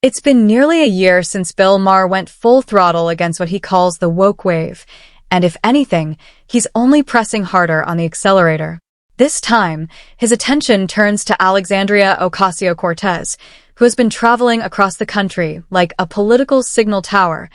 It's been nearly a year since Bill Maher went full throttle against what he calls the woke wave, and if anything, he's only pressing harder on the accelerator. This time, his attention turns to Alexandria Ocasio-Cortez, who has been traveling across the country like a political signal tower,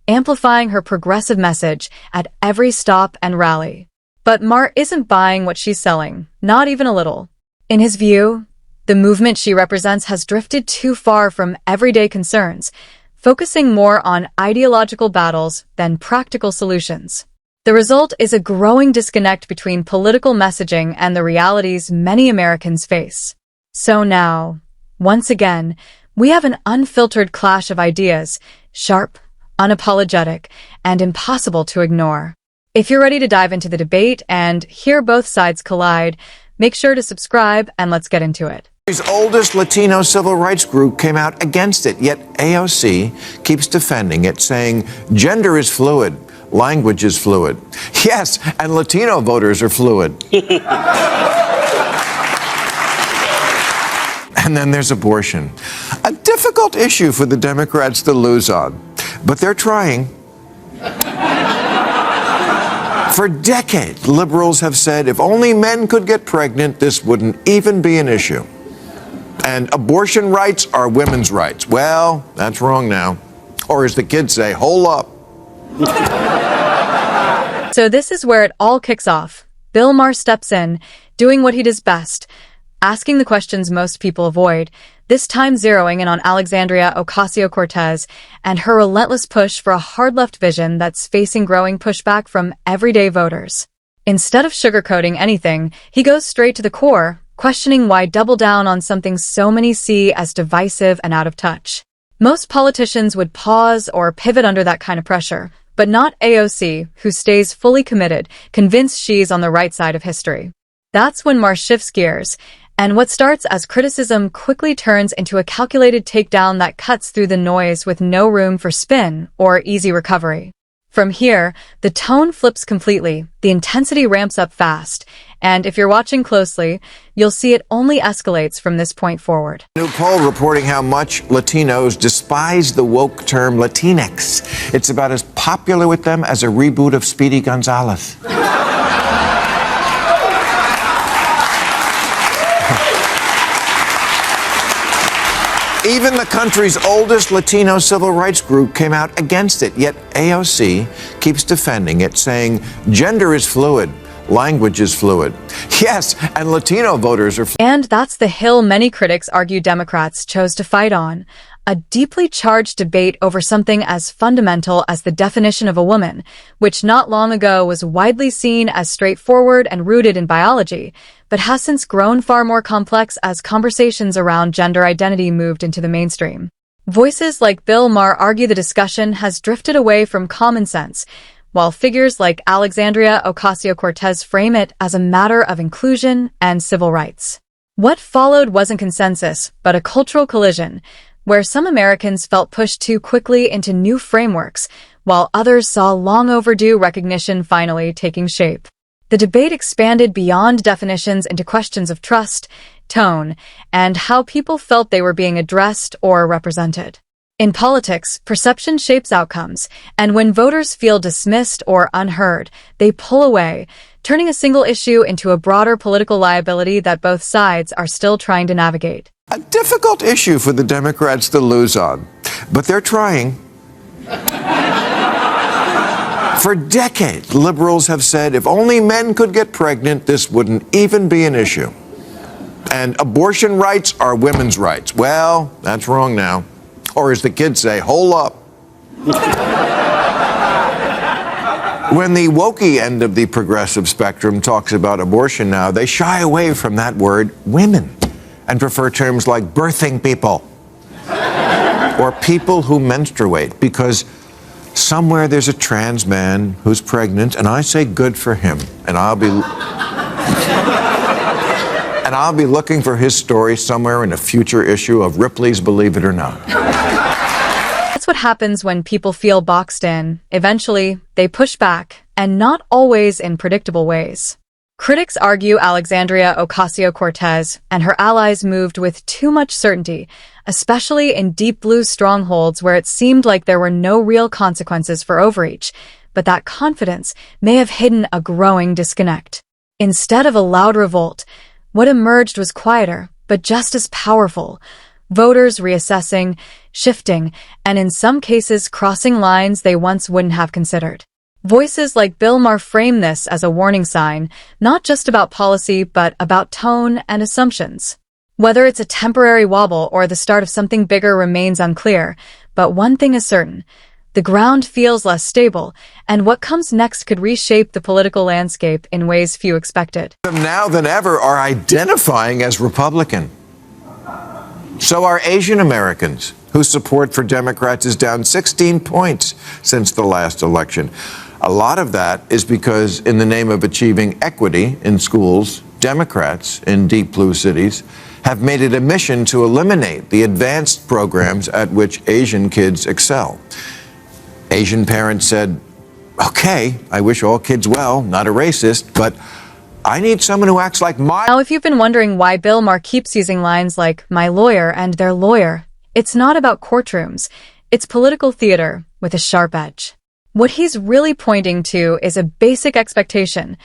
amplifying her progressive message at every stop and rally. But Maher isn't buying what she's selling, not even a little. In his view, the movement she represents has drifted too far from everyday concerns, focusing more on ideological battles than practical solutions. The result is a growing disconnect between political messaging and the realities many Americans face. So now, once again, we have an unfiltered clash of ideas, sharp, unapologetic, and impossible to ignore. If you're ready to dive into the debate and hear both sides collide, make sure to subscribe and let's get into it. The oldest Latino civil rights group came out against it, yet AOC keeps defending it, saying gender is fluid, language is fluid. Yes, and Latino voters are fluid. And then there's abortion, a difficult issue for the Democrats to lose on, but they're trying. For decades, liberals have said if only men could get pregnant, this wouldn't even be an issue. And abortion rights are women's rights. Well, that's wrong now. Or as the kids say, hold up. So this is where it all kicks off. Bill Maher steps in, doing what he does best, asking the questions most people avoid, this time zeroing in on Alexandria Ocasio-Cortez and her relentless push for a hard-left vision that's facing growing pushback from everyday voters. Instead of sugarcoating anything, he goes straight to the core, questioning why double down on something so many see as divisive and out of touch. Most politicians would pause or pivot under that kind of pressure, but not AOC, who stays fully committed, convinced she's on the right side of history. That's when Maher shifts gears, and what starts as criticism quickly turns into a calculated takedown that cuts through the noise with no room for spin or easy recovery. From here, the tone flips completely, the intensity ramps up fast, and if you're watching closely, you'll see it only escalates from this point forward. A new poll reporting how much Latinos despise the woke term Latinx. It's about as popular with them as a reboot of Speedy Gonzales. Even the country's oldest Latino civil rights group came out against it, yet AOC keeps defending it, saying gender is fluid, language is fluid. Yes, and Latino voters are fluid. And that's the hill many critics argue Democrats chose to fight on, a deeply charged debate over something as fundamental as the definition of a woman, which not long ago was widely seen as straightforward and rooted in biology, but has since grown far more complex as conversations around gender identity moved into the mainstream. Voices like Bill Maher argue the discussion has drifted away from common sense, while figures like Alexandria Ocasio-Cortez frame it as a matter of inclusion and civil rights. What followed wasn't consensus, but a cultural collision, where some Americans felt pushed too quickly into new frameworks, while others saw long overdue recognition finally taking shape. The debate expanded beyond definitions into questions of trust, tone, and how people felt they were being addressed or represented. In politics, perception shapes outcomes, and when voters feel dismissed or unheard, they pull away, turning a single issue into a broader political liability that both sides are still trying to navigate. A difficult issue for the Democrats to lose on, but they're trying. For decades, liberals have said if only men could get pregnant, this wouldn't even be an issue. And abortion rights are women's rights. Well, that's wrong now. Or as the kids say, hold up. When the wokey end of the progressive spectrum talks about abortion now, they shy away from that word, women, and prefer terms like birthing people or people who menstruate, because somewhere there's a trans man who's pregnant, and I say good for him, and I'll be looking for his story somewhere in a future issue of Ripley's Believe It or Not. That's what happens when people feel boxed in. Eventually, they push back, and not always in predictable ways. Critics argue Alexandria Ocasio-Cortez and her allies moved with too much certainty, especially in deep blue strongholds where it seemed like there were no real consequences for overreach, but that confidence may have hidden a growing disconnect. Instead of a loud revolt, what emerged was quieter, but just as powerful. Voters reassessing, shifting, and in some cases crossing lines they once wouldn't have considered. Voices like Bill Maher frame this as a warning sign, not just about policy, but about tone and assumptions. Whether it's a temporary wobble or the start of something bigger remains unclear, but one thing is certain. The ground feels less stable, and what comes next could reshape the political landscape in ways few expected. Now than ever are identifying as Republican. So are Asian Americans, whose support for Democrats is down 16 points since the last election. A lot of that is because, in the name of achieving equity in schools, Democrats in deep blue cities have made it a mission to eliminate the advanced programs at which Asian kids excel. Asian parents said, okay, I wish all kids well, not a racist, but I need someone who acts like my... Now, if you've been wondering why Bill Maher keeps using lines like my lawyer and their lawyer, it's not about courtrooms. It's political theater with a sharp edge. What he's really pointing to is a basic expectation.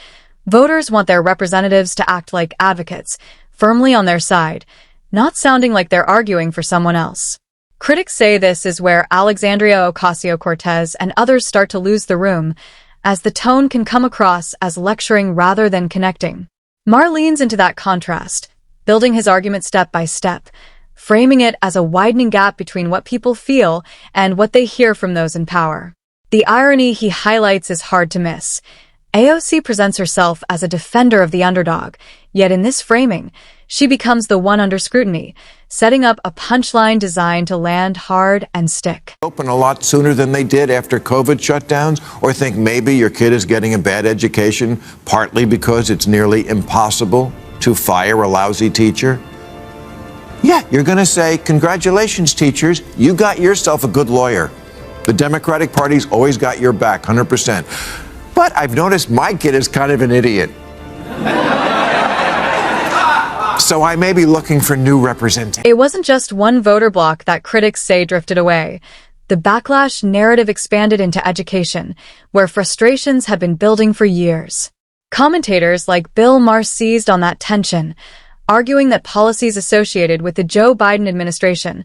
Voters want their representatives to act like advocates, firmly on their side, not sounding like they're arguing for someone else. Critics say this is where Alexandria Ocasio-Cortez and others start to lose the room, as the tone can come across as lecturing rather than connecting. Maher leans into that contrast, building his argument step by step, framing it as a widening gap between what people feel and what they hear from those in power. The irony he highlights is hard to miss. AOC presents herself as a defender of the underdog, yet in this framing, she becomes the one under scrutiny, setting up a punchline designed to land hard and stick. Open a lot sooner than they did after COVID shutdowns, or think maybe your kid is getting a bad education partly because it's nearly impossible to fire a lousy teacher? Yeah, you're going to say, congratulations, teachers, you got yourself a good lawyer. The Democratic Party's always got your back, 100%. But I've noticed my kid is kind of an idiot. So I may be looking for new representation. It wasn't just one voter bloc that critics say drifted away. The backlash narrative expanded into education, where frustrations had been building for years. Commentators like Bill Maher seized on that tension, arguing that policies associated with the Joe Biden administration,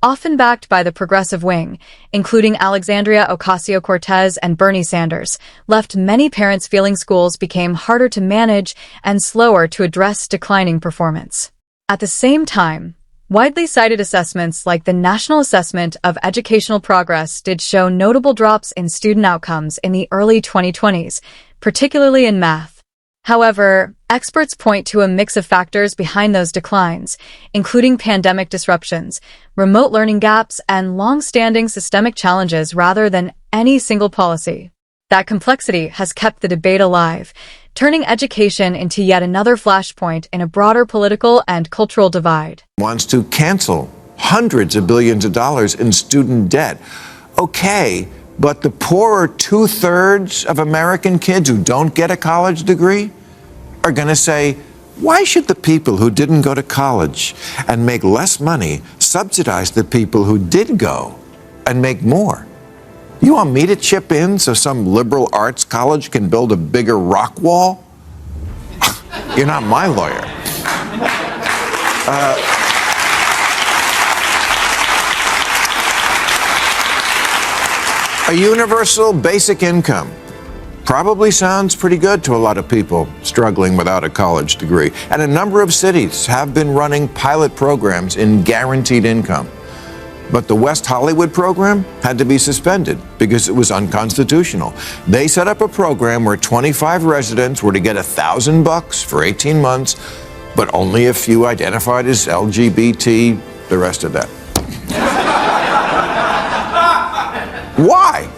often backed by the progressive wing, including Alexandria Ocasio-Cortez and Bernie Sanders, left many parents feeling schools became harder to manage and slower to address declining performance. At the same time, widely cited assessments like the National Assessment of Educational Progress did show notable drops in student outcomes in the early 2020s, particularly in math. However, experts point to a mix of factors behind those declines, including pandemic disruptions, remote learning gaps, and long-standing systemic challenges rather than any single policy. That complexity has kept the debate alive, turning education into yet another flashpoint in a broader political and cultural divide. Wants to cancel hundreds of billions of dollars in student debt. Okay, but the poorer two-thirds of American kids who don't get a college degree are going to say, why should the people who didn't go to college and make less money subsidize the people who did go and make more? You want me to chip in so some liberal arts college can build a bigger rock wall? You're not my lawyer. A universal basic income probably sounds pretty good to a lot of people struggling without a college degree. And a number of cities have been running pilot programs in guaranteed income. But the West Hollywood program had to be suspended because it was unconstitutional. They set up a program where 25 residents were to get $1,000 for 18 months, but only a few identified as LGBT, the rest of that. Why?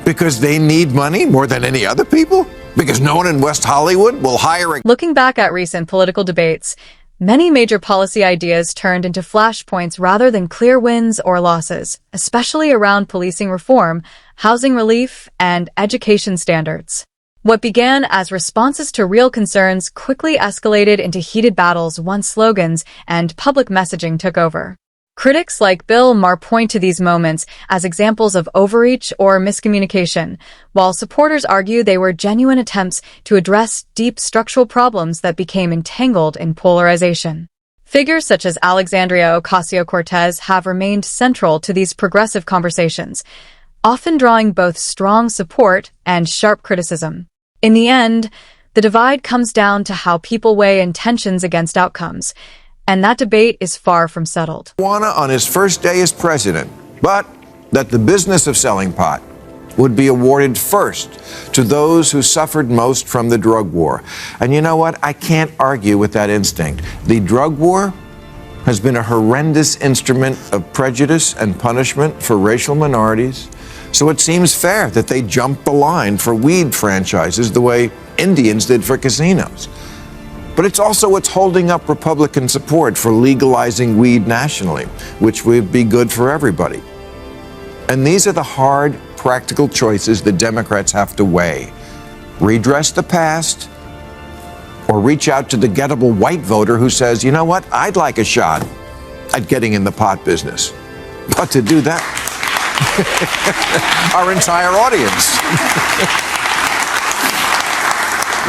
Because they need money more than any other people? Because no one in West Hollywood will hire a... Looking back at recent political debates, many major policy ideas turned into flashpoints rather than clear wins or losses, especially around policing reform, housing relief, and education standards. What began as responses to real concerns quickly escalated into heated battles once slogans and public messaging took over. Critics like Bill Maher point to these moments as examples of overreach or miscommunication, while supporters argue they were genuine attempts to address deep structural problems that became entangled in polarization. Figures such as Alexandria Ocasio-Cortez have remained central to these progressive conversations, often drawing both strong support and sharp criticism. In the end, the divide comes down to how people weigh intentions against outcomes, and that debate is far from settled. Marijuana on his first day as president, but that the business of selling pot would be awarded first to those who suffered most from the drug war. And you know what? I can't argue with that instinct. The drug war has been a horrendous instrument of prejudice and punishment for racial minorities, so it seems fair that they jump the line for weed franchises the way Indians did for casinos. But it's also what's holding up Republican support for legalizing weed nationally, which would be good for everybody. And these are the hard, practical choices the Democrats have to weigh. Redress the past, or reach out to the gettable white voter who says, you know what, I'd like a shot at getting in the pot business. But to do that, our entire audience.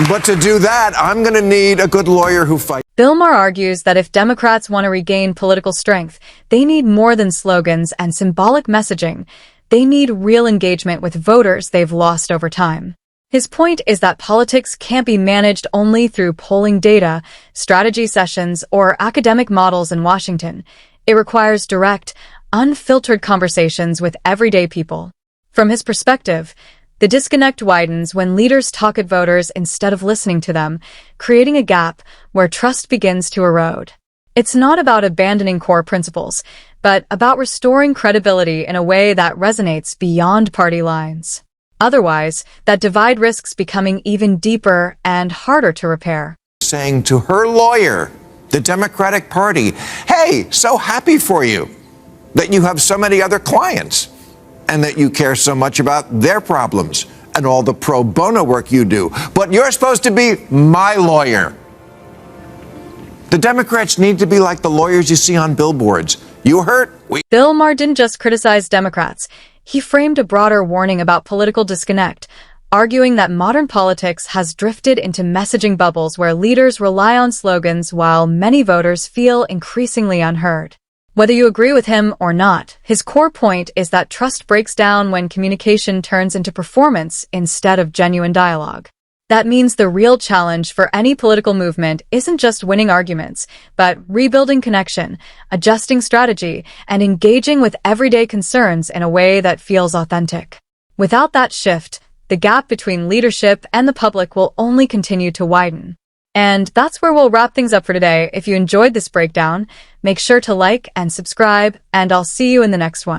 But to do that, I'm going to need a good lawyer who fights. Bill Maher argues that if Democrats want to regain political strength, they need more than slogans and symbolic messaging. They need real engagement with voters they've lost over time. His point is that politics can't be managed only through polling data, strategy sessions, or academic models in Washington. It requires direct, unfiltered conversations with everyday people. From his perspective, the disconnect widens when leaders talk at voters instead of listening to them, creating a gap where trust begins to erode. It's not about abandoning core principles, but about restoring credibility in a way that resonates beyond party lines. Otherwise, that divide risks becoming even deeper and harder to repair. Saying to her lawyer, the Democratic Party, hey, so happy for you that you have so many other clients and that you care so much about their problems and all the pro bono work you do. But you're supposed to be my lawyer. The Democrats need to be like the lawyers you see on billboards. You hurt? Bill Maher didn't just criticize Democrats. He framed a broader warning about political disconnect, arguing that modern politics has drifted into messaging bubbles where leaders rely on slogans while many voters feel increasingly unheard. Whether you agree with him or not, his core point is that trust breaks down when communication turns into performance instead of genuine dialogue. That means the real challenge for any political movement isn't just winning arguments, but rebuilding connection, adjusting strategy, and engaging with everyday concerns in a way that feels authentic. Without that shift, the gap between leadership and the public will only continue to widen. And that's where we'll wrap things up for today. If you enjoyed this breakdown, make sure to like and subscribe, and I'll see you in the next one.